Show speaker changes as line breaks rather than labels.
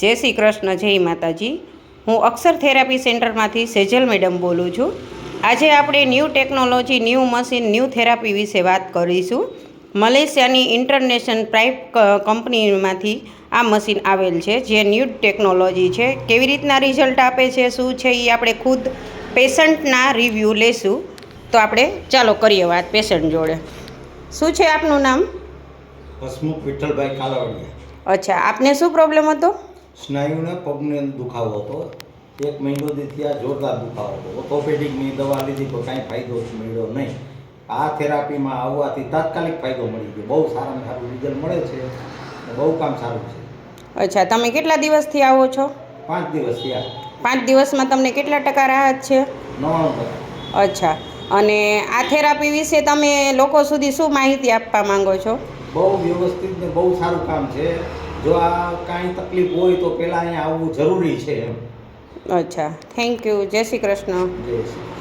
જય શ્રી કૃષ્ણ, જય માતાજી. હું અક્ષર થેરાપી સેન્ટરમાંથી સેજલ મેડમ બોલું છું. આજે આપણે new technology, new machine, new therapy વિશે વાત કરીશું. મલેશિયાની ઇન્ટરનેશનલ પ્રાઇવેટ કંપનીમાંથી આ મશીન આવેલ છે, જે ન્યૂ ટેકનોલોજી છે. કેવી રીતના રિઝલ્ટ આપે છે, શું છે, એ આપણે ખુદ પેશન્ટના રિવ્યૂ લેશું. તો આપણે ચાલો કરીએ વાત પેશન્ટ જોડે. શું છે આપનું નામ?
હસમુખ વિઠ્ઠલભાઈ કાલાવડિયા.
અચ્છા, આપને શું પ્રોબ્લેમ હતો?
સ્નાયુને પગને દુખાવો હતો. 1 મહિનોથી ત્યાં જોરદાર દુખાવો હતો. ઓર્થોપેડિકની દવા લીધી તો કાંઈ ફાયદો મળ્યો નહીં. આ થેરાપીમાં આવવાથી તાત્કાલિક ફાયદો મળી ગયો. બહુ સારામાં સારું રિઝલ્ટ મળે છે અને બહુ કામ સારું છે.
અચ્છા, તમે કેટલા દિવસથી આવો છો?
5 દિવસ થયા.
5 દિવસમાં તમને કેટલા ટકા રાહત છે?
99%.
અચ્છા, અને આ થેરાપી વિશે તમે લોકો સુધી શું માહિતી આપવા માંગો છો?
બહુ વ્યવસ્થિત ને બહુ સારું કામ છે. જો આ કાંઈ તકલીફ હોય તો પહેલાં અહીંયા આવવું જરૂરી છે એમ.
અચ્છા, થેન્ક યુ. જય શ્રી કૃષ્ણ.
જય શ્રી